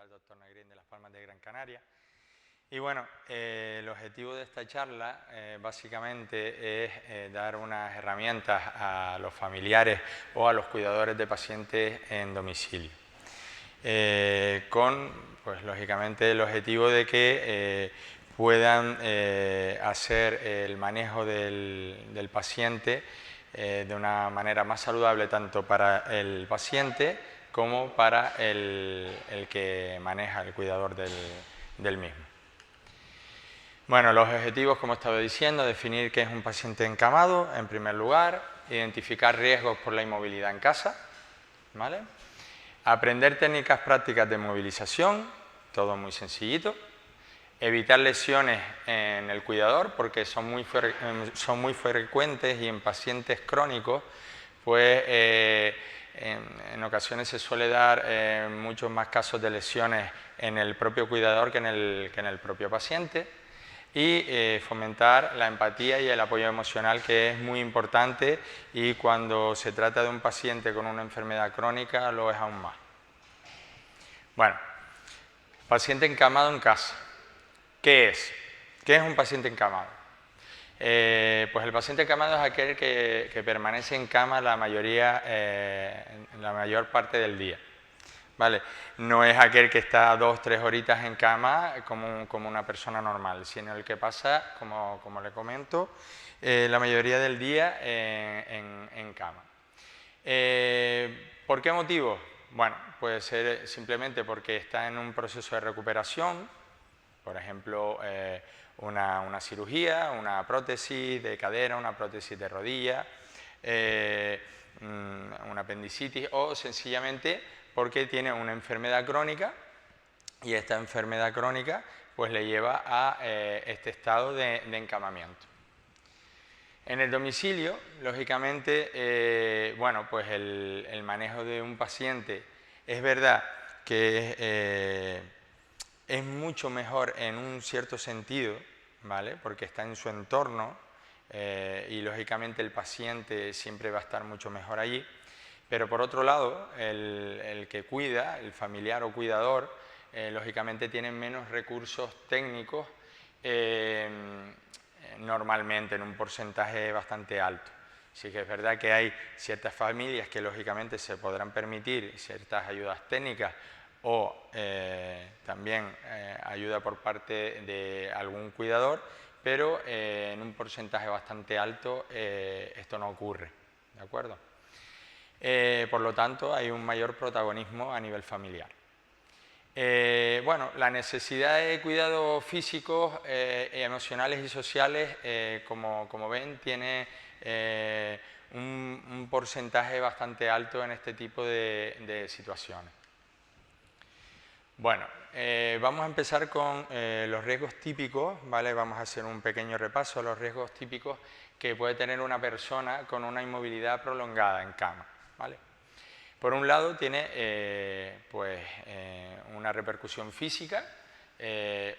Hospital Dr. Negrín de Las Palmas de Gran Canaria. Y bueno, el objetivo de esta charla básicamente es dar unas herramientas a los familiares o a los cuidadores de pacientes en domicilio. Con, pues lógicamente, el objetivo de que puedan hacer el manejo del paciente de una manera más saludable tanto para el paciente como para el que maneja, el cuidador del mismo. Bueno, los objetivos, como estaba diciendo, definir qué es un paciente encamado, en primer lugar, identificar riesgos por la inmovilidad en casa, ¿vale? Aprender técnicas prácticas de movilización, todo muy sencillito. Evitar lesiones en el cuidador, porque son muy frecuentes y en pacientes crónicos, pues en ocasiones se suele dar muchos más casos de lesiones en el propio cuidador que en el propio paciente. Y fomentar la empatía y el apoyo emocional, que es muy importante, y cuando se trata de un paciente con una enfermedad crónica lo es aún más. Bueno, paciente encamado en casa. ¿Qué es? ¿Qué es un paciente encamado? Pues el paciente encamado es aquel que permanece en cama la mayor parte del día. ¿Vale? No es aquel que está 2 o 3 horitas en cama como una persona normal, sino el que pasa, como le comento, la mayoría del día en cama. ¿Por qué motivo? Bueno, puede ser simplemente porque está en un proceso de recuperación, por ejemplo, una cirugía, una prótesis de cadera, una prótesis de rodilla, una apendicitis, o sencillamente porque tiene una enfermedad crónica y esta enfermedad crónica pues le lleva a este estado de encamamiento. En el domicilio, lógicamente, bueno, pues el manejo de un paciente es verdad que es mucho mejor en un cierto sentido, ¿vale? Porque está en su entorno y lógicamente el paciente siempre va a estar mucho mejor allí. Pero por otro lado, el que cuida, el familiar o cuidador, lógicamente tiene menos recursos técnicos normalmente, en un porcentaje bastante alto. Sí que es verdad que hay ciertas familias que lógicamente se podrán permitir ciertas ayudas técnicas o también ayuda por parte de algún cuidador, pero en un porcentaje bastante alto esto no ocurre, ¿de acuerdo? Por lo tanto, hay un mayor protagonismo a nivel familiar. Bueno, la necesidad de cuidados físicos, emocionales y sociales, como ven, tiene un porcentaje bastante alto en este tipo de situaciones. Bueno, vamos a empezar con los riesgos típicos, ¿vale? Vamos a hacer un pequeño repaso a los riesgos típicos que puede tener una persona con una inmovilidad prolongada en cama, ¿vale? Por un lado tiene una repercusión física,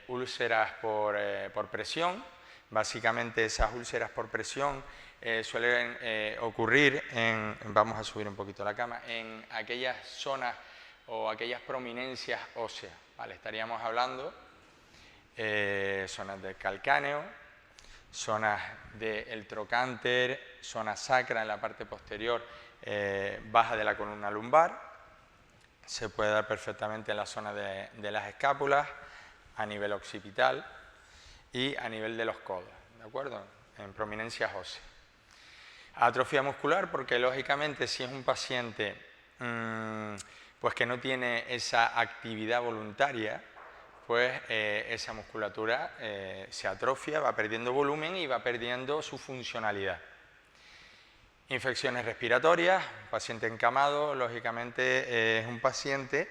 úlceras por presión. Básicamente esas úlceras por presión suelen ocurrir vamos a subir un poquito la cama, en aquellas zonas o aquellas prominencias óseas, ¿vale? Estaríamos hablando zonas del calcáneo, zonas del trocánter, zona sacra en la parte posterior baja de la columna lumbar, se puede dar perfectamente en la zona de las escápulas, a nivel occipital y a nivel de los codos, ¿de acuerdo? En prominencias óseas. Atrofia muscular, porque lógicamente si es un paciente pues que no tiene esa actividad voluntaria, pues esa musculatura se atrofia, va perdiendo volumen y va perdiendo su funcionalidad. Infecciones respiratorias, paciente encamado, lógicamente es un paciente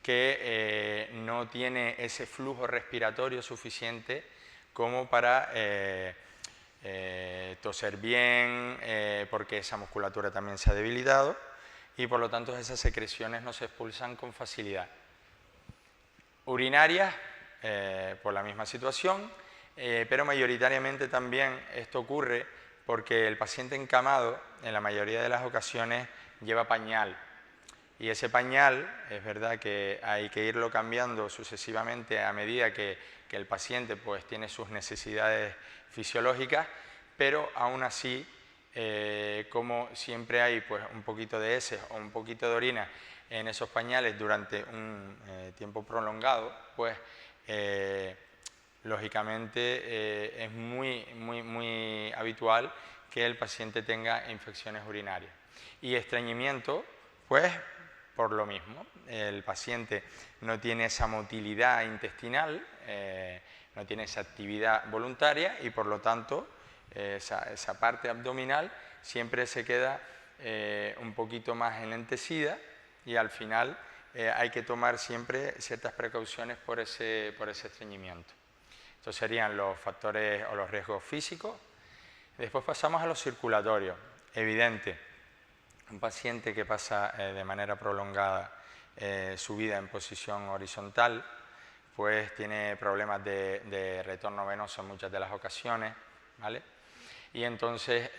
que no tiene ese flujo respiratorio suficiente como para toser bien, porque esa musculatura también se ha debilitado y por lo tanto esas secreciones no se expulsan con facilidad. Urinarias, por la misma situación, pero mayoritariamente también esto ocurre porque el paciente encamado en la mayoría de las ocasiones lleva pañal. Y ese pañal, es verdad que hay que irlo cambiando sucesivamente a medida que el paciente pues, tiene sus necesidades fisiológicas, pero aún así, como siempre hay pues, un poquito de heces o un poquito de orina en esos pañales durante un tiempo prolongado, pues lógicamente es muy habitual que el paciente tenga infecciones urinarias. Y estreñimiento, pues por lo mismo, el paciente no tiene esa motilidad intestinal, no tiene esa actividad voluntaria y por lo tanto esa parte abdominal siempre se queda un poquito más enlentecida y al final hay que tomar siempre ciertas precauciones por ese estreñimiento. Estos serían los factores o los riesgos físicos. Después pasamos a los circulatorios. Evidente, un paciente que pasa de manera prolongada su vida en posición horizontal, pues tiene problemas de retorno venoso en muchas de las ocasiones, ¿vale? Y entonces,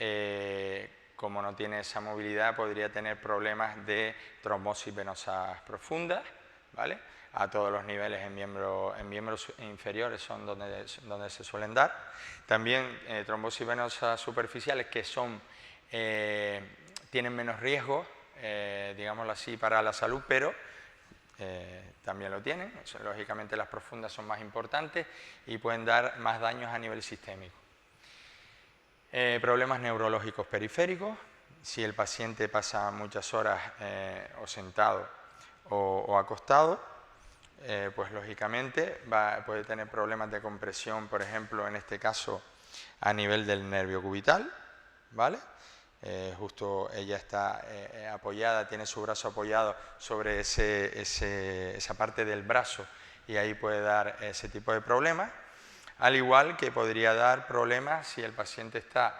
como no tiene esa movilidad, podría tener problemas de trombosis venosas profundas, ¿vale? A todos los niveles en miembros inferiores son donde se suelen dar. También trombosis venosas superficiales que son, tienen menos riesgo, digámoslo así, para la salud, pero también lo tienen. Lógicamente las profundas son más importantes y pueden dar más daños a nivel sistémico. Problemas neurológicos periféricos, si el paciente pasa muchas horas o sentado o acostado, pues lógicamente puede tener problemas de compresión, por ejemplo, en este caso a nivel del nervio cubital, ¿vale? Justo ella está apoyada, tiene su brazo apoyado sobre esa parte del brazo y ahí puede dar ese tipo de problemas. Al igual que podría dar problemas si el paciente está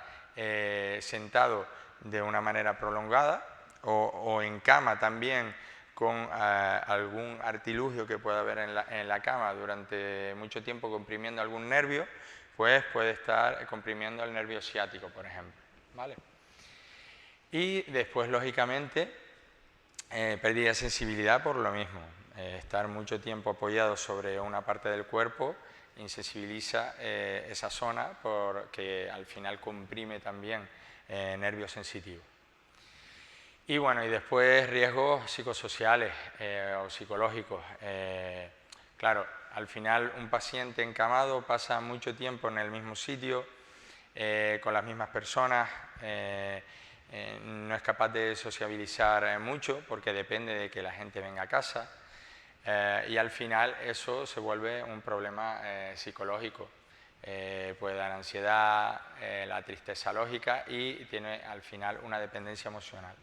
sentado de una manera prolongada o en cama también con algún artilugio que pueda haber en la cama durante mucho tiempo comprimiendo algún nervio, pues puede estar comprimiendo el nervio ciático, por ejemplo, ¿vale? Y después, lógicamente, pérdida de sensibilidad por lo mismo. Estar mucho tiempo apoyado sobre una parte del cuerpo insensibiliza esa zona porque al final comprime también nervios sensitivos. Y bueno, y después riesgos psicosociales o psicológicos. Claro, al final un paciente encamado pasa mucho tiempo en el mismo sitio, con las mismas personas, no es capaz de sociabilizar mucho porque depende de que la gente venga a casa. Y al final eso se vuelve un problema psicológico. Puede dar ansiedad, la tristeza lógica y tiene al final una dependencia emocional.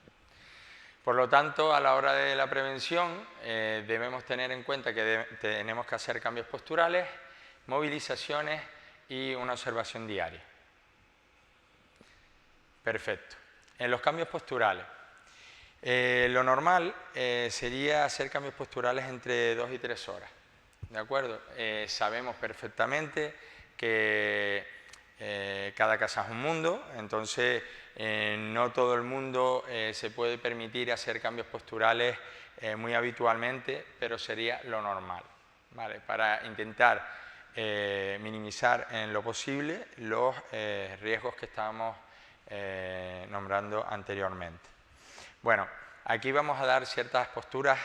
Por lo tanto, a la hora de la prevención debemos tener en cuenta que tenemos que hacer cambios posturales, movilizaciones y una observación diaria. Perfecto. En los cambios posturales, lo normal sería hacer cambios posturales entre 2 y 3 horas, ¿de acuerdo? Sabemos perfectamente que cada casa es un mundo, entonces no todo el mundo se puede permitir hacer cambios posturales muy habitualmente, pero sería lo normal, ¿vale? Para intentar minimizar en lo posible los riesgos que estábamos nombrando anteriormente. Bueno, aquí vamos a dar ciertas posturas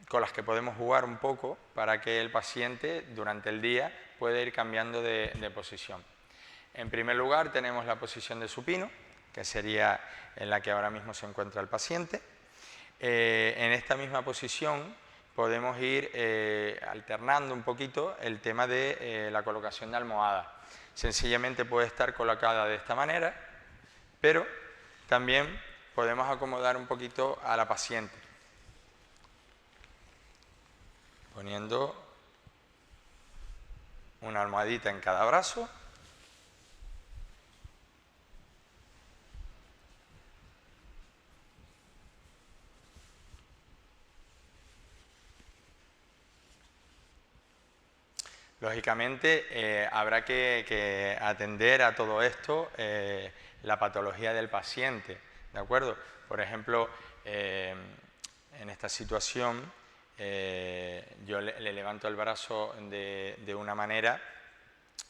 con las que podemos jugar un poco para que el paciente durante el día pueda ir cambiando de posición. En primer lugar tenemos la posición de supino, que sería en la que ahora mismo se encuentra el paciente. En esta misma posición podemos ir alternando un poquito el tema de la colocación de almohada. Sencillamente puede estar colocada de esta manera, pero también podemos acomodar un poquito a la paciente, poniendo una almohadita en cada brazo. Lógicamente habrá que atender a todo esto la patología del paciente, ¿de acuerdo? Por ejemplo, en esta situación yo le levanto el brazo de una manera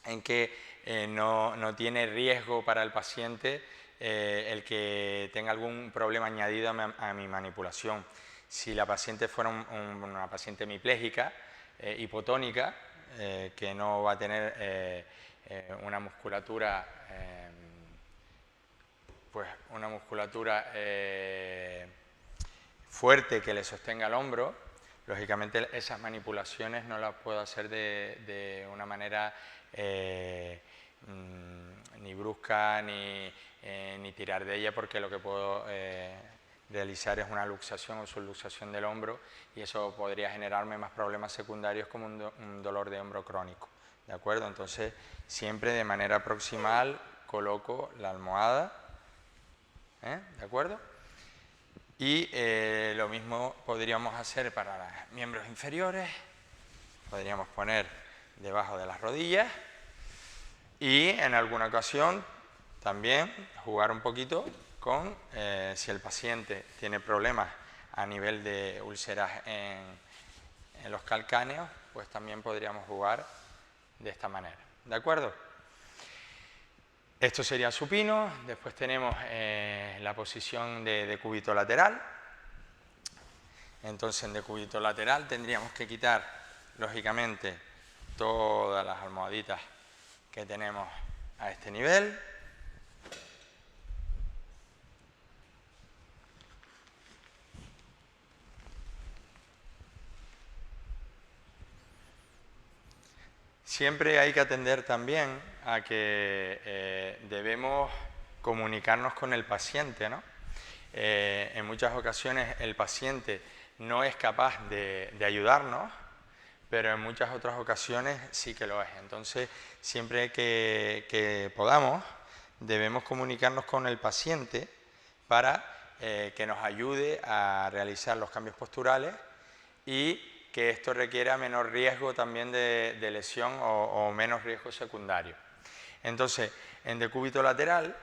en que no tiene riesgo para el paciente el que tenga algún problema añadido a mi manipulación. Si la paciente fuera una paciente hemipléjica, hipotónica, que no va a tener una musculatura, fuerte que le sostenga el hombro, lógicamente esas manipulaciones no las puedo hacer de una manera ni brusca ni tirar de ella, porque lo que puedo realizar es una luxación o subluxación del hombro, y eso podría generarme más problemas secundarios como un dolor de hombro crónico, ¿de acuerdo? Entonces siempre de manera proximal coloco la almohada, ¿de acuerdo? Y lo mismo podríamos hacer para los miembros inferiores. Podríamos poner debajo de las rodillas y en alguna ocasión también jugar un poquito con si el paciente tiene problemas a nivel de úlceras en los calcáneos, pues también podríamos jugar de esta manera, ¿de acuerdo? Esto sería supino. Después tenemos la posición de decúbito lateral. Entonces en decúbito lateral tendríamos que quitar, lógicamente, todas las almohaditas que tenemos a este nivel. Siempre hay que atender también a que debemos comunicarnos con el paciente, ¿no? En muchas ocasiones el paciente no es capaz de ayudarnos, pero en muchas otras ocasiones sí que lo es. Entonces, siempre que podamos, debemos comunicarnos con el paciente para que nos ayude a realizar los cambios posturales y que esto requiera menor riesgo también de lesión o menos riesgo secundario. Entonces, en decúbito lateral,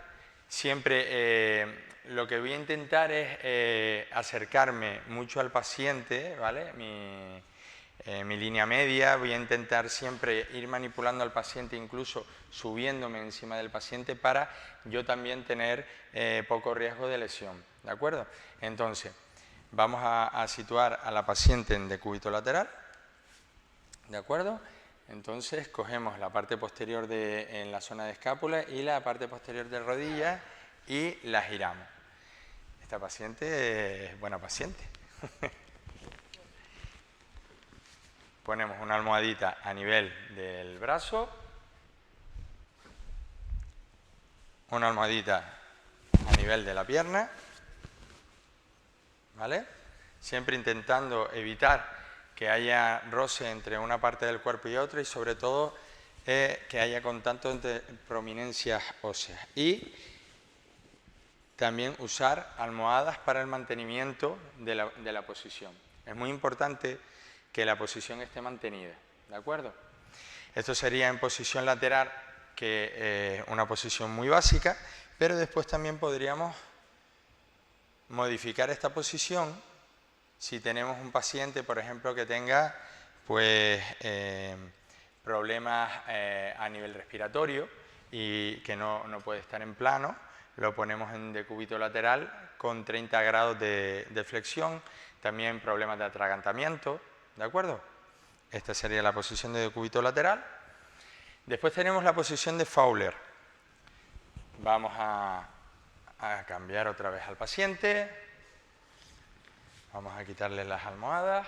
siempre lo que voy a intentar es acercarme mucho al paciente, ¿vale? Mi línea media, voy a intentar siempre ir manipulando al paciente, incluso subiéndome encima del paciente para yo también tener poco riesgo de lesión, ¿de acuerdo? Entonces, vamos a situar a la paciente en decúbito lateral, ¿de acuerdo? Entonces cogemos la parte posterior en la zona de escápula y la parte posterior de rodilla y la giramos. Esta paciente es buena paciente. Ponemos una almohadita a nivel del brazo, una almohadita a nivel de la pierna, ¿vale? Siempre intentando evitar que haya roce entre una parte del cuerpo y otra, y sobre todo que haya contacto entre prominencias óseas. Y también usar almohadas para el mantenimiento de la posición. Es muy importante que la posición esté mantenida, ¿de acuerdo? Esto sería en posición lateral, que es una posición muy básica, pero después también podríamos modificar esta posición si tenemos un paciente, por ejemplo, que tenga pues, problemas a nivel respiratorio y que no puede estar en plano. Lo ponemos en decúbito lateral con 30 grados de flexión, también problemas de atragantamiento, ¿de acuerdo? Esta sería la posición de decúbito lateral. Después tenemos la posición de Fowler. Vamos a cambiar otra vez al paciente. Vamos a quitarle las almohadas.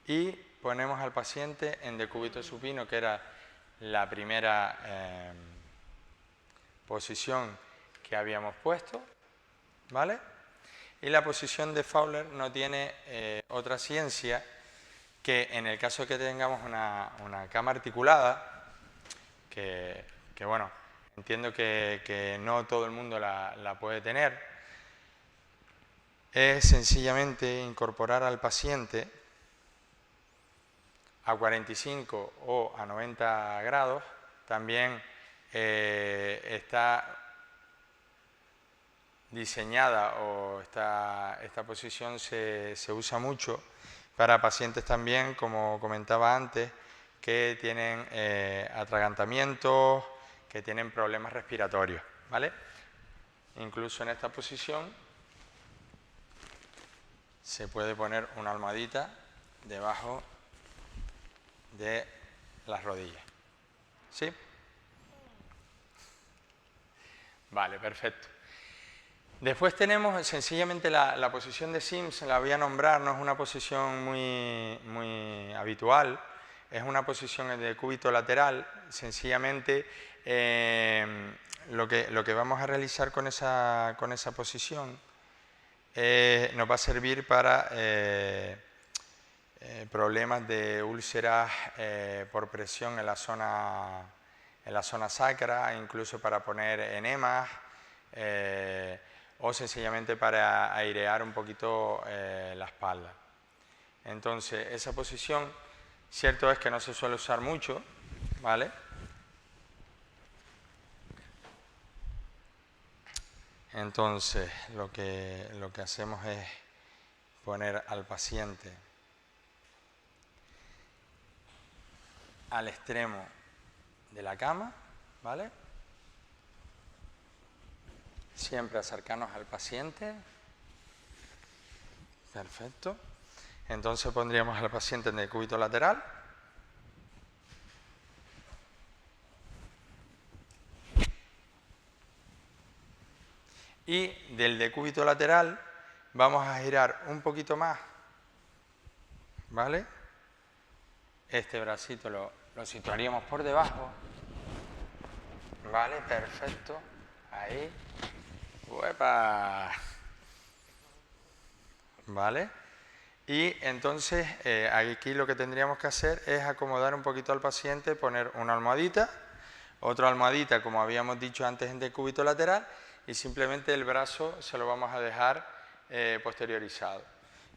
Y ponemos al paciente en decúbito supino, que era la primera posición que habíamos puesto, ¿vale? Y la posición de Fowler no tiene otra ciencia que en el caso de que tengamos una cama articulada, que bueno, entiendo que no todo el mundo la puede tener, es sencillamente incorporar al paciente a 45 o a 90 grados. También está diseñada, o esta posición se usa mucho para pacientes también, como comentaba antes, que tienen atragantamientos, que tienen problemas respiratorios, ¿vale? Incluso en esta posición se puede poner una almohadita debajo de las rodillas. ¿Sí? Vale, perfecto. Después tenemos sencillamente la posición de Sims, la voy a nombrar, no es una posición muy habitual, es una posición de cúbito lateral. Sencillamente lo que vamos a realizar con esa posición nos va a servir para problemas de úlceras por presión en la zona sacra, incluso para poner enemas, o sencillamente para airear un poquito la espalda. Entonces, esa posición, cierto es que no se suele usar mucho, ¿vale? Entonces, lo que hacemos es poner al paciente al extremo de la cama, ¿vale? Siempre acercarnos al paciente. Perfecto. Entonces pondríamos al paciente en el cúbito lateral. Y del decúbito lateral vamos a girar un poquito más, ¿vale? Este bracito lo situaríamos por debajo, ¿vale? Perfecto. Ahí. ¡Uepa! ¿Vale? Y entonces aquí lo que tendríamos que hacer es acomodar un poquito al paciente, poner una almohadita, otra almohadita como habíamos dicho antes en decúbito lateral, y simplemente el brazo se lo vamos a dejar posteriorizado.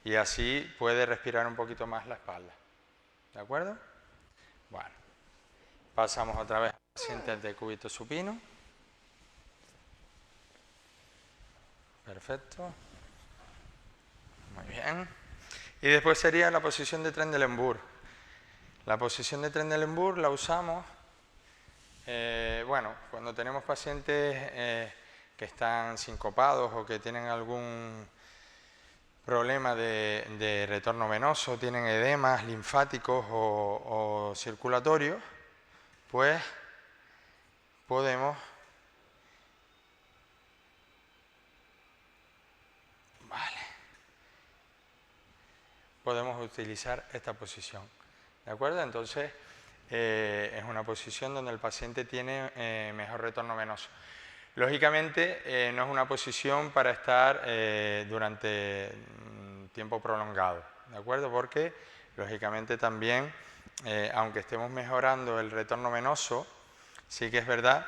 Y así puede respirar un poquito más la espalda. ¿De acuerdo? Bueno, pasamos otra vez al paciente en decúbito supino. Perfecto. Muy bien. Y después sería la posición de Trendelenburg. La posición de Trendelenburg la usamos, bueno, cuando tenemos pacientes que están sincopados o que tienen algún problema de retorno venoso, tienen edemas linfáticos o circulatorios, pues podemos utilizar esta posición, ¿de acuerdo? Entonces es una posición donde el paciente tiene mejor retorno venoso. Lógicamente no es una posición para estar durante tiempo prolongado, ¿de acuerdo? Porque lógicamente también, aunque estemos mejorando el retorno venoso, sí que es verdad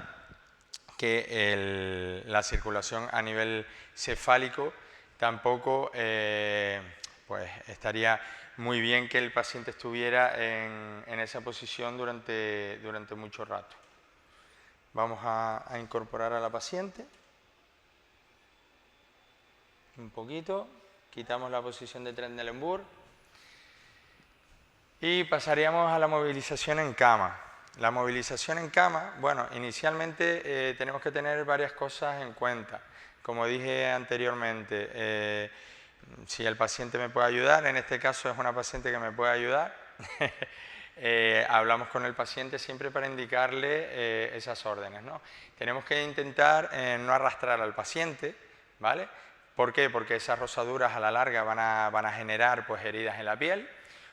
que la circulación a nivel cefálico tampoco pues estaría muy bien que el paciente estuviera en esa posición durante mucho rato. Vamos a incorporar a la paciente un poquito, quitamos la posición de Trendelenburg y pasaríamos a la movilización en cama. La movilización en cama, bueno, inicialmente tenemos que tener varias cosas en cuenta. Como dije anteriormente, si el paciente me puede ayudar, en este caso es una paciente que me puede ayudar, hablamos con el paciente siempre para indicarle esas órdenes, ¿no? Tenemos que intentar no arrastrar al paciente, ¿vale? ¿Por qué? Porque esas rosaduras a la larga van a generar pues, heridas en la piel.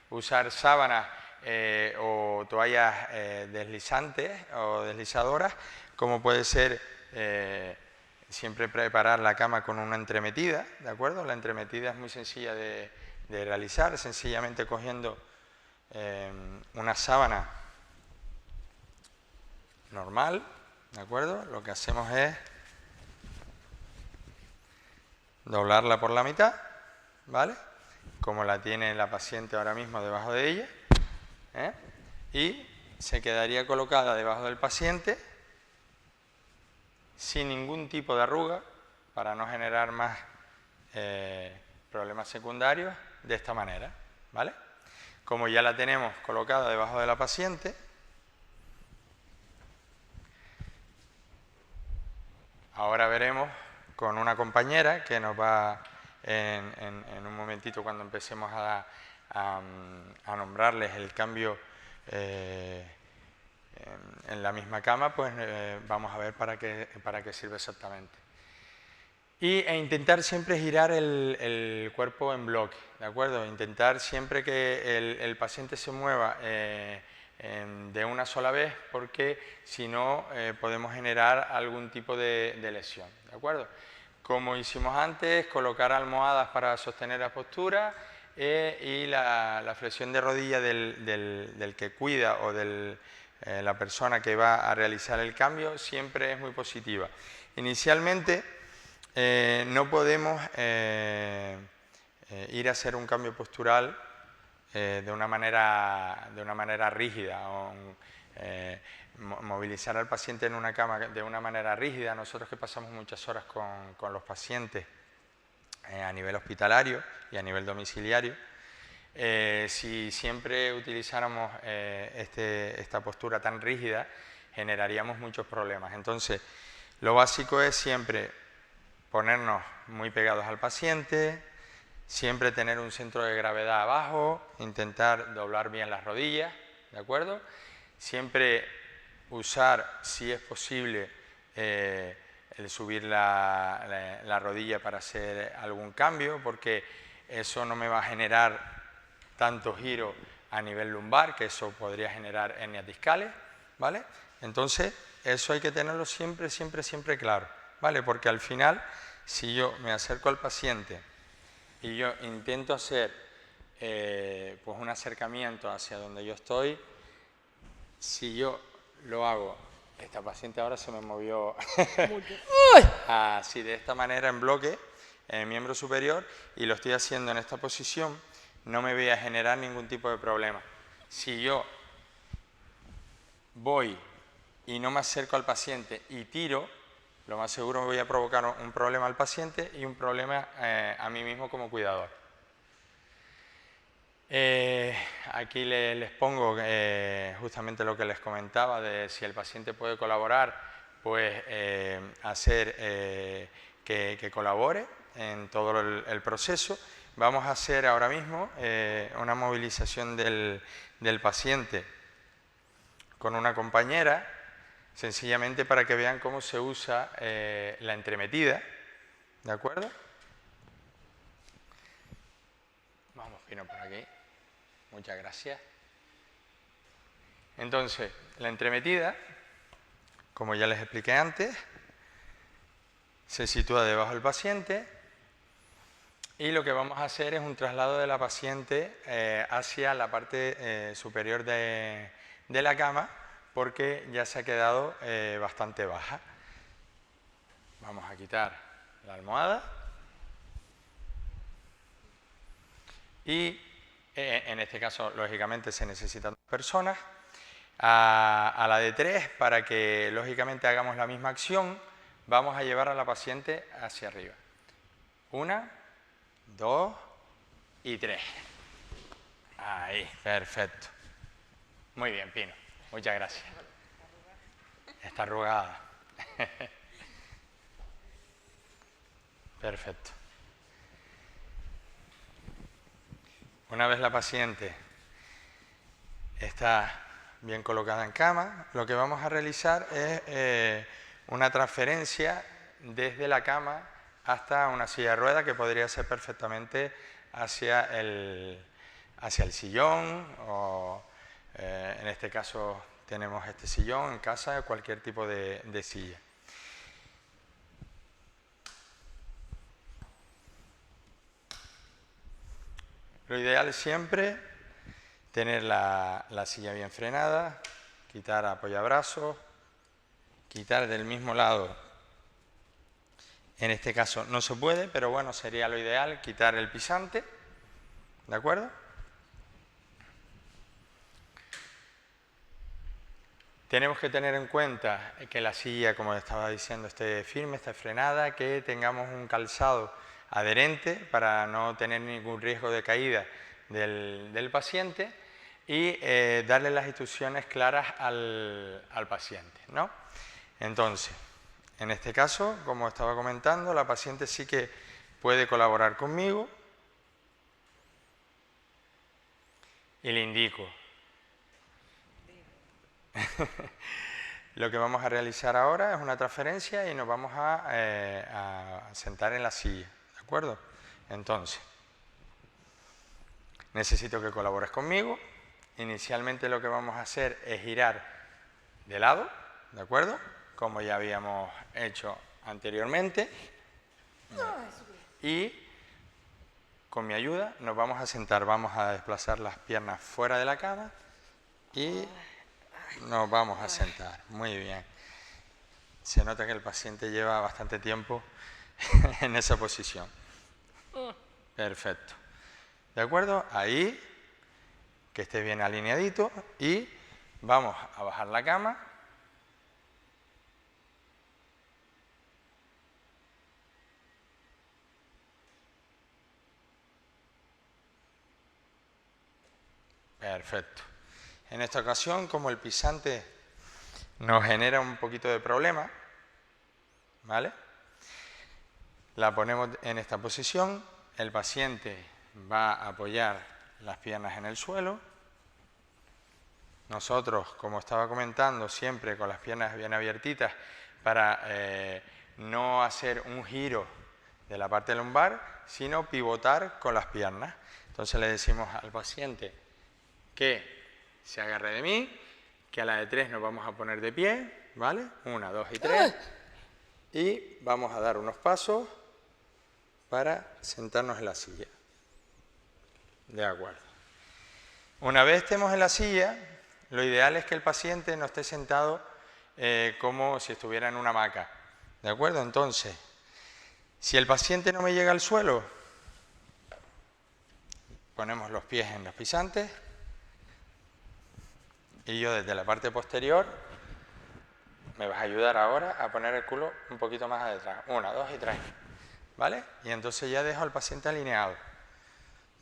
Usar sábanas o toallas deslizantes o deslizadoras, como puede ser siempre preparar la cama con una entremetida, ¿de acuerdo? La entremetida es muy sencilla de realizar, sencillamente cogiendo una sábana normal, ¿de acuerdo? Lo que hacemos es doblarla por la mitad, ¿vale? Como la tiene la paciente ahora mismo debajo de ella, y se quedaría colocada debajo del paciente sin ningún tipo de arruga, para no generar más problemas secundarios de esta manera, ¿vale? Como ya la tenemos colocada debajo de la paciente, ahora veremos con una compañera que nos va en un momentito, cuando empecemos a nombrarles el cambio en la misma cama, pues vamos a ver para qué sirve exactamente. E intentar siempre girar el cuerpo en bloque, ¿de acuerdo? Intentar siempre que el paciente se mueva de una sola vez, porque si no podemos generar algún tipo de lesión, ¿de acuerdo? Como hicimos antes, colocar almohadas para sostener la postura y la flexión de rodilla del que cuida o de la persona que va a realizar el cambio siempre es muy positiva. Inicialmente no podemos ir a hacer un cambio postural de una manera rígida o movilizar al paciente en una cama de una manera rígida. Nosotros que pasamos muchas horas con los pacientes a nivel hospitalario y a nivel domiciliario, si siempre utilizáramos esta postura tan rígida, generaríamos muchos problemas. Entonces, lo básico es siempre ponernos muy pegados al paciente, siempre tener un centro de gravedad abajo, intentar doblar bien las rodillas, ¿de acuerdo? Siempre usar, si es posible, el subir la rodilla para hacer algún cambio, porque eso no me va a generar tanto giro a nivel lumbar, que eso podría generar hernias discales, ¿vale? Entonces, eso hay que tenerlo siempre, siempre, siempre claro, ¿vale? Porque al final, si yo me acerco al paciente y yo intento hacer pues un acercamiento hacia donde yo estoy, si yo lo hago, esta paciente ahora se me movió así de esta manera en bloque, en el miembro superior, y lo estoy haciendo en esta posición, no me voy a generar ningún tipo de problema. Si yo voy y no me acerco al paciente y tiro, lo más seguro me voy a provocar un problema al paciente y un problema a mí mismo como cuidador. Aquí les pongo justamente lo que les comentaba de si el paciente puede colaborar, pues hacer que colabore en todo el proceso. Vamos a hacer ahora mismo una movilización del paciente con una compañera, sencillamente para que vean cómo se usa la entremetida, ¿de acuerdo? Vamos, Pino, por aquí. Muchas gracias. Entonces, la entremetida, como ya les expliqué antes, se sitúa debajo del paciente y lo que vamos a hacer es un traslado de la paciente hacia la parte superior de la cama, porque ya se ha quedado bastante baja. Vamos a quitar la almohada y en este caso, lógicamente, se necesitan 2 personas. A la de 3, para que lógicamente hagamos la misma acción, vamos a llevar a la paciente hacia arriba. 1, 2 y 3. Ahí, perfecto. Muy bien, Pino. Muchas gracias. Está arrugada. Perfecto. Una vez la paciente está bien colocada en cama, lo que vamos a realizar es una transferencia desde la cama hasta una silla de ruedas, que podría ser perfectamente hacia el sillón, o en este caso tenemos este sillón en casa, cualquier tipo de silla. Lo ideal es siempre tener la silla bien frenada, quitar apoyabrazos, quitar del mismo lado. En este caso no se puede, pero bueno, sería lo ideal, quitar el pisante, ¿de acuerdo? Tenemos que tener en cuenta que la silla, como estaba diciendo, esté firme, esté frenada, que tengamos un calzado adherente para no tener ningún riesgo de caída del paciente y darle las instrucciones claras al paciente, ¿no? Entonces, en este caso, como estaba comentando, la paciente sí que puede colaborar conmigo y le indico. Lo que vamos a realizar ahora es una transferencia y nos vamos a sentar en la silla, ¿de acuerdo? Entonces, necesito que colabores conmigo. Inicialmente lo que vamos a hacer es girar de lado, ¿de acuerdo? Como ya habíamos hecho anteriormente. Y con mi ayuda nos vamos a sentar, vamos a desplazar las piernas fuera de la cama y nos vamos a sentar. Muy bien. Se nota que el paciente lleva bastante tiempo en esa posición. Perfecto. ¿De acuerdo? Ahí, que esté bien alineadito y vamos a bajar la cama. Perfecto. En esta ocasión, como el pisante nos genera un poquito de problema, ¿vale? La ponemos en esta posición, el paciente va a apoyar las piernas en el suelo. Nosotros, como estaba comentando, siempre con las piernas bien abiertitas para no hacer un giro de la parte lumbar, sino pivotar con las piernas. Entonces le decimos al paciente que se agarre de mí, que a la de 3 nos vamos a poner de pie, ¿vale? 1, 2 y 3. Y vamos a dar unos pasos para sentarnos en la silla. De acuerdo. Una vez estemos en la silla, lo ideal es que el paciente no esté sentado como si estuviera en una hamaca. ¿De acuerdo? Entonces, si el paciente no me llega al suelo, ponemos los pies en los pisantes y yo desde la parte posterior me vas a ayudar ahora a poner el culo un poquito más atrás. 1, 2 y 3. ¿Vale? Y entonces ya dejo al paciente alineado.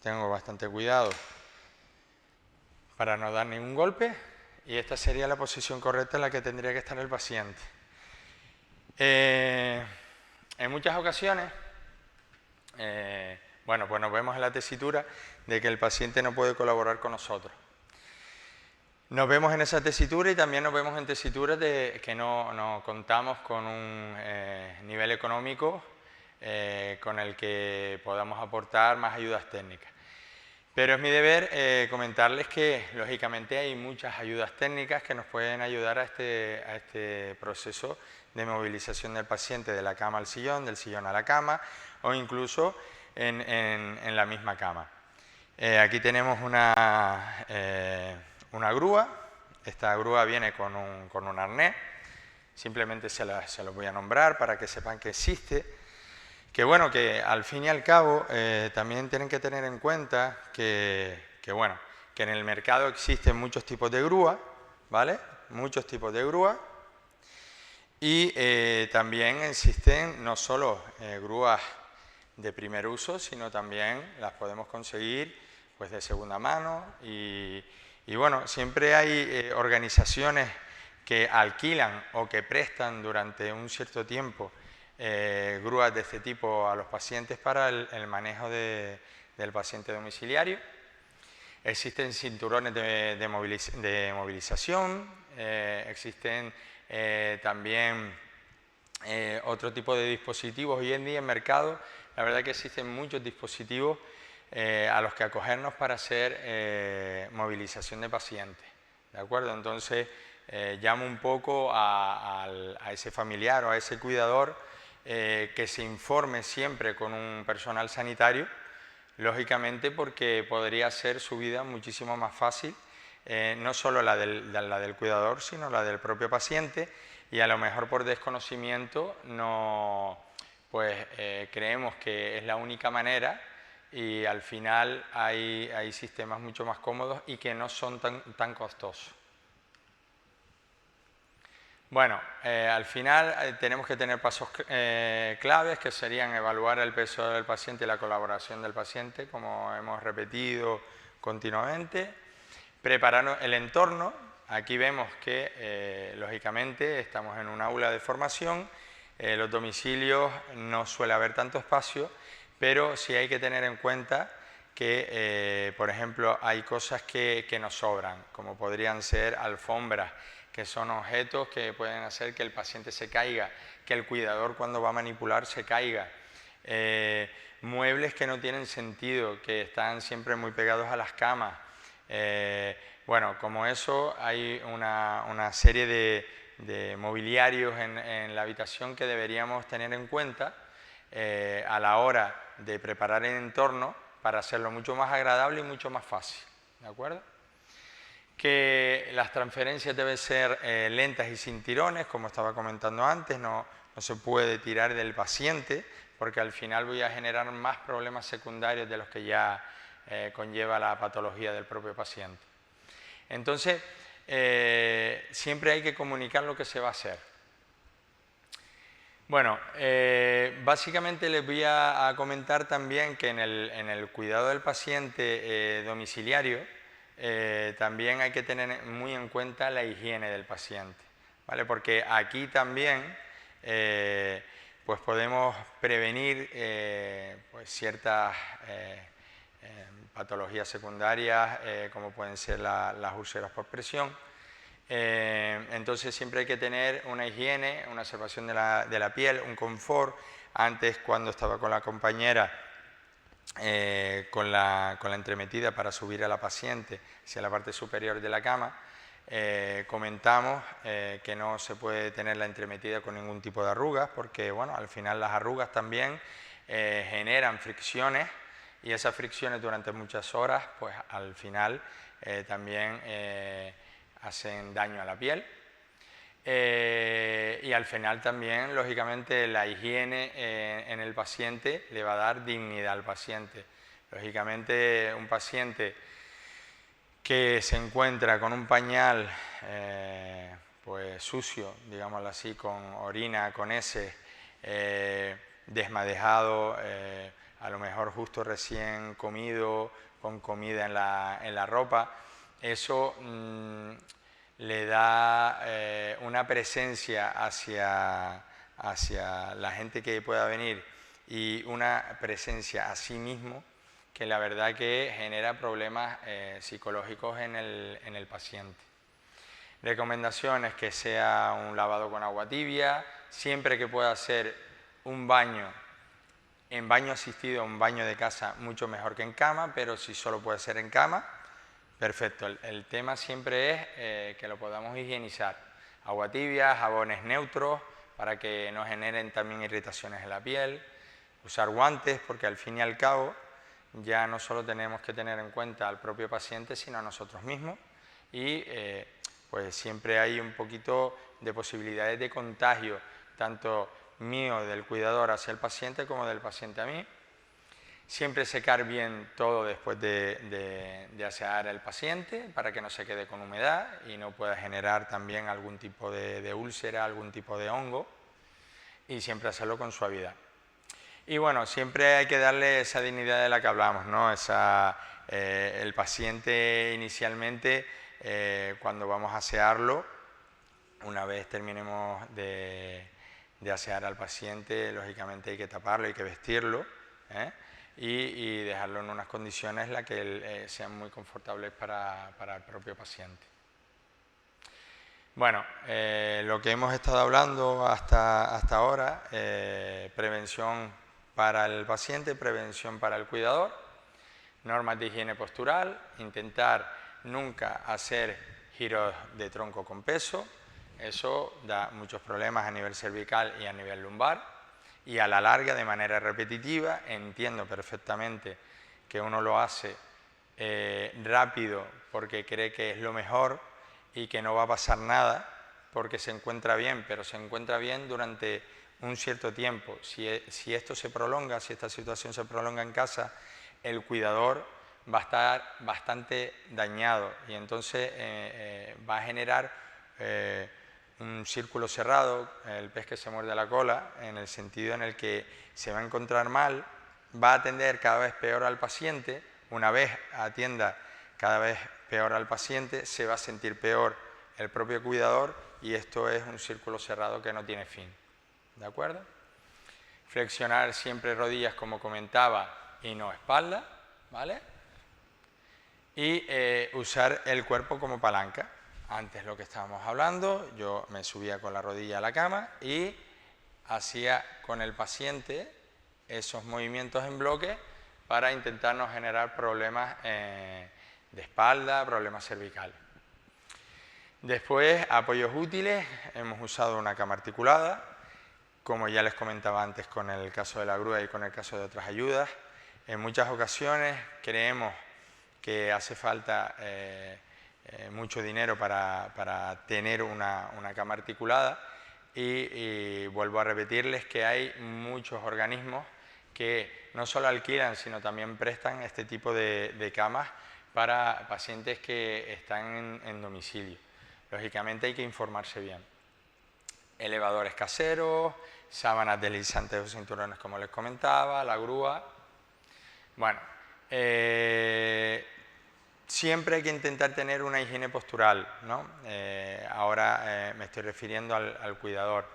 Tengo bastante cuidado para no dar ningún golpe y esta sería la posición correcta en la que tendría que estar el paciente. En muchas ocasiones, bueno, pues nos vemos en la tesitura de que el paciente no puede colaborar con nosotros. Nos vemos en esa tesitura y también nos vemos en tesituras de que no contamos con un nivel económico con el que podamos aportar más ayudas técnicas. Pero es mi deber comentarles que, lógicamente, hay muchas ayudas técnicas que nos pueden ayudar a este proceso de movilización del paciente de la cama al sillón, del sillón a la cama o incluso en la misma cama. Aquí tenemos una grúa. Esta grúa viene con un arnés. Simplemente se los voy a nombrar para que sepan que existe. Que bueno, que al fin y al cabo también tienen que tener en cuenta que en el mercado existen muchos tipos de grúa, ¿vale? Muchos tipos de grúa. Y también existen no solo grúas de primer uso, sino también las podemos conseguir pues de segunda mano. Y bueno, siempre hay organizaciones que alquilan o que prestan durante un cierto tiempo grúas de este tipo a los pacientes para el manejo del paciente domiciliario. Existen cinturones de movilización, existen también otro tipo de dispositivos. Hoy en día en mercado, la verdad que existen muchos dispositivos a los que acogernos para hacer movilización de pacientes. ¿De acuerdo? Entonces, llamo un poco a ese familiar o a ese cuidador que se informe siempre con un personal sanitario, lógicamente porque podría hacer su vida muchísimo más fácil, no solo la del cuidador, sino la del propio paciente, y a lo mejor por desconocimiento creemos que es la única manera y al final hay sistemas mucho más cómodos y que no son tan costosos. Bueno, al final tenemos que tener pasos claves que serían evaluar el peso del paciente y la colaboración del paciente, como hemos repetido continuamente. Preparar el entorno. Aquí vemos que, lógicamente, estamos en un aula de formación. Los domicilios no suele haber tanto espacio, pero sí hay que tener en cuenta que, por ejemplo, hay cosas que nos sobran, como podrían ser alfombras, que son objetos que pueden hacer que el paciente se caiga, que el cuidador cuando va a manipular se caiga. Muebles que no tienen sentido, que están siempre muy pegados a las camas. Bueno, como eso hay una serie de mobiliarios en la habitación que deberíamos tener en cuenta a la hora de preparar el entorno para hacerlo mucho más agradable y mucho más fácil, ¿de acuerdo? Que las transferencias deben ser lentas y sin tirones, como estaba comentando antes, no se puede tirar del paciente porque al final voy a generar más problemas secundarios de los que ya conlleva la patología del propio paciente. Entonces, siempre hay que comunicar lo que se va a hacer. Bueno, básicamente les voy a comentar también que en el cuidado del paciente domiciliario también hay que tener muy en cuenta la higiene del paciente, ¿vale? Porque aquí también pues podemos prevenir pues ciertas patologías secundarias como pueden ser las úlceras por presión. Entonces siempre hay que tener una higiene, una observación de la piel, un confort. Antes, cuando estaba con la compañera, con la entremetida para subir a la paciente hacia la parte superior de la cama, comentamos que no se puede tener la entremetida con ningún tipo de arrugas, porque bueno, al final las arrugas también generan fricciones y esas fricciones durante muchas horas, pues al final también hacen daño a la piel. Y al final también, lógicamente, la higiene en el paciente le va a dar dignidad al paciente. Lógicamente, un paciente que se encuentra con un pañal pues sucio, digámoslo así, con orina, con heces, desmadejado, a lo mejor justo recién comido, con comida en la ropa, eso le da una presencia hacia la gente que pueda venir y una presencia a sí mismo que la verdad que genera problemas psicológicos en el paciente. Recomendaciones: que sea un lavado con agua tibia, siempre que pueda ser un baño, en baño asistido, un baño de casa, mucho mejor que en cama, pero si solo puede ser en cama, perfecto. El tema siempre es que lo podamos higienizar. Agua tibia, jabones neutros para que no generen también irritaciones en la piel. Usar guantes, porque al fin y al cabo ya no solo tenemos que tener en cuenta al propio paciente, sino a nosotros mismos. Y pues siempre hay un poquito de posibilidades de contagio, tanto mío del cuidador hacia el paciente como del paciente a mí. Siempre secar bien todo después de asear al paciente para que no se quede con humedad y no pueda generar también algún tipo de úlcera, algún tipo de hongo, y siempre hacerlo con suavidad. Y bueno, siempre hay que darle esa dignidad de la que hablamos, ¿no? El paciente inicialmente, cuando vamos a asearlo, una vez terminemos de asear al paciente, lógicamente hay que taparlo, hay que vestirlo, y dejarlo en unas condiciones en las que sean muy confortables para el propio paciente. Bueno, lo que hemos estado hablando hasta ahora, prevención para el paciente, prevención para el cuidador, normas de higiene postural, intentar nunca hacer giros de tronco con peso, eso da muchos problemas a nivel cervical y a nivel lumbar, y a la larga, de manera repetitiva, entiendo perfectamente que uno lo hace rápido porque cree que es lo mejor y que no va a pasar nada porque se encuentra bien, pero se encuentra bien durante un cierto tiempo. Si esto se prolonga, si esta situación se prolonga en casa, el cuidador va a estar bastante dañado y entonces va a generar un círculo cerrado, el pez que se muerde la cola, en el sentido en el que se va a encontrar mal, va a atender cada vez peor al paciente, una vez atienda cada vez peor al paciente, se va a sentir peor el propio cuidador y esto es un círculo cerrado que no tiene fin. ¿De acuerdo? Flexionar siempre rodillas, como comentaba, y no espalda, ¿vale? Y usar el cuerpo como palanca. Antes lo que estábamos hablando, yo me subía con la rodilla a la cama y hacía con el paciente esos movimientos en bloque para intentar no generar problemas de espalda, problemas cervicales. Después, apoyos útiles, hemos usado una cama articulada, como ya les comentaba antes con el caso de la grúa y con el caso de otras ayudas. En muchas ocasiones creemos que hace falta mucho dinero para tener una cama articulada y vuelvo a repetirles que hay muchos organismos que no solo alquilan, sino también prestan este tipo de camas para pacientes que están en domicilio. Lógicamente hay que informarse bien. Elevadores caseros, sábanas deslizantes o cinturones, como les comentaba, la grúa. Bueno, siempre hay que intentar tener una higiene postural, ¿no? Ahora me estoy refiriendo al cuidador.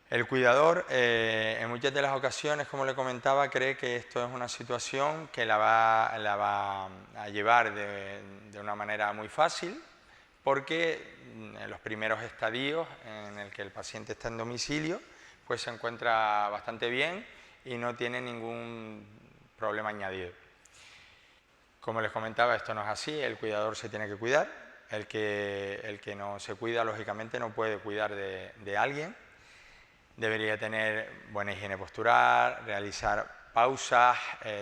El cuidador, en muchas de las ocasiones, como le comentaba, cree que esto es una situación que la va a llevar de una manera muy fácil, porque en los primeros estadios en el que el paciente está en domicilio, pues se encuentra bastante bien y no tiene ningún problema añadido. Como les comentaba, esto no es así, el cuidador se tiene que cuidar, el que no se cuida, lógicamente, no puede cuidar de alguien. Debería tener buena higiene postural, realizar pausas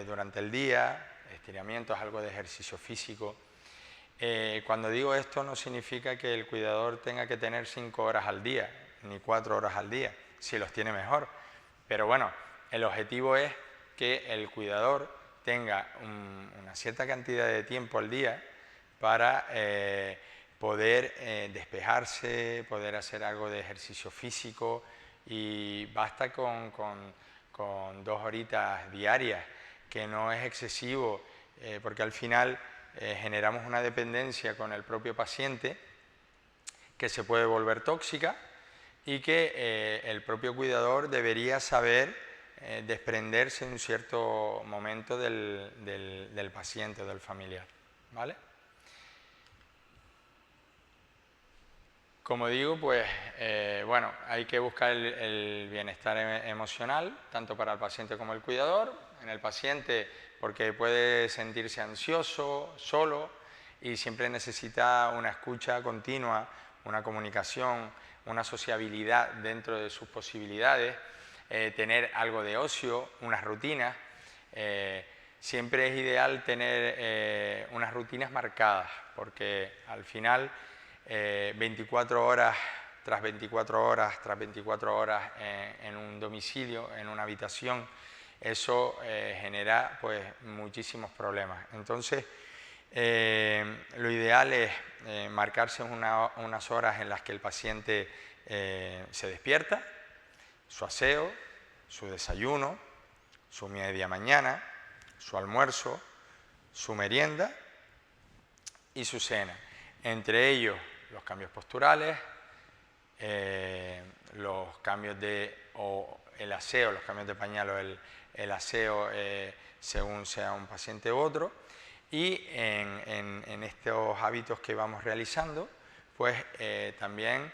durante el día, estiramientos, algo de ejercicio físico. Cuando digo esto no significa que el cuidador tenga que tener 5 horas al día, ni 4 horas al día, si los tiene mejor. Pero bueno, el objetivo es que el cuidador tenga una cierta cantidad de tiempo al día para poder despejarse, poder hacer algo de ejercicio físico, y basta con 2 horitas diarias, que no es excesivo, porque al final generamos una dependencia con el propio paciente que se puede volver tóxica y que el propio cuidador debería saber desprenderse en un cierto momento del paciente o del familiar, ¿vale? Como digo, pues bueno, hay que buscar el bienestar emocional, tanto para el paciente como el cuidador. En el paciente, porque puede sentirse ansioso, solo, y siempre necesita una escucha continua, una comunicación, una sociabilidad dentro de sus posibilidades, tener algo de ocio, unas rutinas. Siempre es ideal tener unas rutinas marcadas, porque al final 24 horas tras 24 horas tras 24 horas en un domicilio, en una habitación, eso genera pues muchísimos problemas. Entonces lo ideal es marcarse unas horas en las que el paciente se despierta, su aseo, su desayuno, su media mañana, su almuerzo, su merienda y su cena. Entre ellos los cambios posturales, los cambios el aseo, los cambios de pañal o el aseo según sea un paciente u otro, y en estos hábitos que vamos realizando, pues también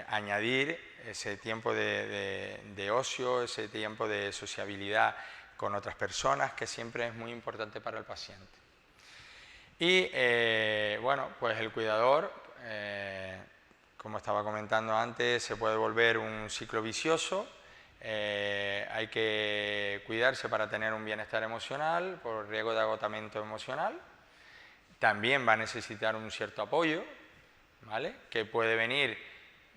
añadir ese tiempo de ocio, ese tiempo de sociabilidad con otras personas, que siempre es muy importante para el paciente. Y bueno, pues el cuidador, como estaba comentando antes, se puede volver un ciclo vicioso. Hay que cuidarse para tener un bienestar emocional por riesgo de agotamiento emocional. También va a necesitar un cierto apoyo, ¿vale?, que puede venir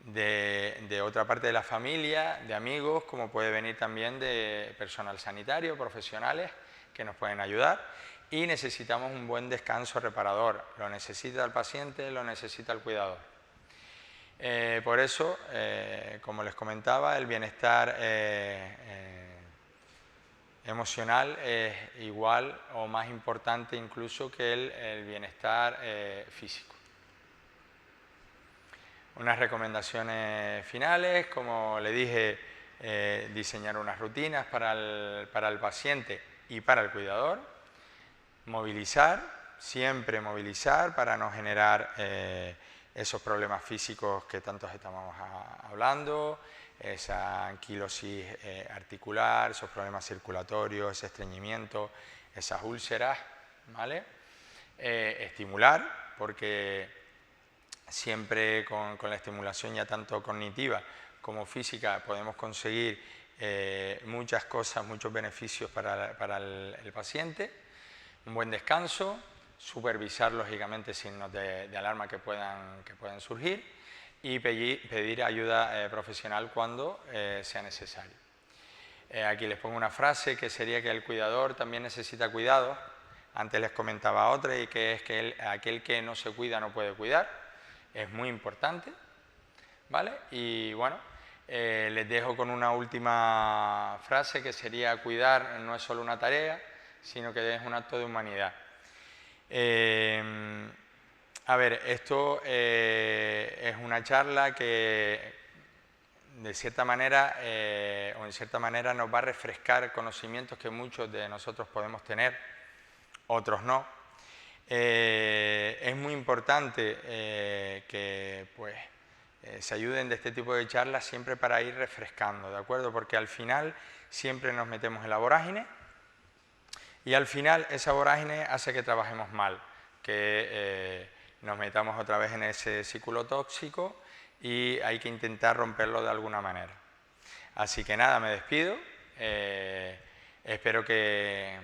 de otra parte de la familia, de amigos, como puede venir también de personal sanitario, profesionales que nos pueden ayudar. Y necesitamos un buen descanso reparador, lo necesita el paciente, lo necesita el cuidador. Por eso, como les comentaba, el bienestar emocional es igual o más importante incluso que el bienestar físico. Unas recomendaciones finales, como le dije, diseñar unas rutinas para el paciente y para el cuidador, movilizar, siempre movilizar para no generar esos problemas físicos que tantos estamos hablando, esa anquilosis articular, esos problemas circulatorios, ese estreñimiento, esas úlceras, ¿vale? Estimular, porque siempre con la estimulación ya tanto cognitiva como física podemos conseguir muchas cosas, muchos beneficios para el paciente. Un buen descanso, supervisar lógicamente signos de alarma que puedan surgir y pedir ayuda profesional cuando sea necesario. Aquí les pongo una frase que sería que el cuidador también necesita cuidado. Antes les comentaba otra, y que es que aquel que no se cuida no puede cuidar. Es muy importante, ¿vale? Y bueno, les dejo con una última frase que sería: cuidar no es solo una tarea, sino que es un acto de humanidad. A ver, esto es una charla que de cierta manera o en cierta manera nos va a refrescar conocimientos que muchos de nosotros podemos tener, otros no. Es muy importante que pues, se ayuden de este tipo de charlas siempre para ir refrescando, ¿de acuerdo? Porque al final siempre nos metemos en la vorágine y al final esa vorágine hace que trabajemos mal, que nos metamos otra vez en ese círculo tóxico y hay que intentar romperlo de alguna manera. Así que nada, me despido. Espero que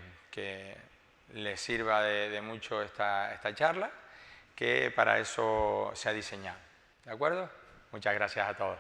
les sirva de mucho esta charla, que para eso se ha diseñado. ¿De acuerdo? Muchas gracias a todos.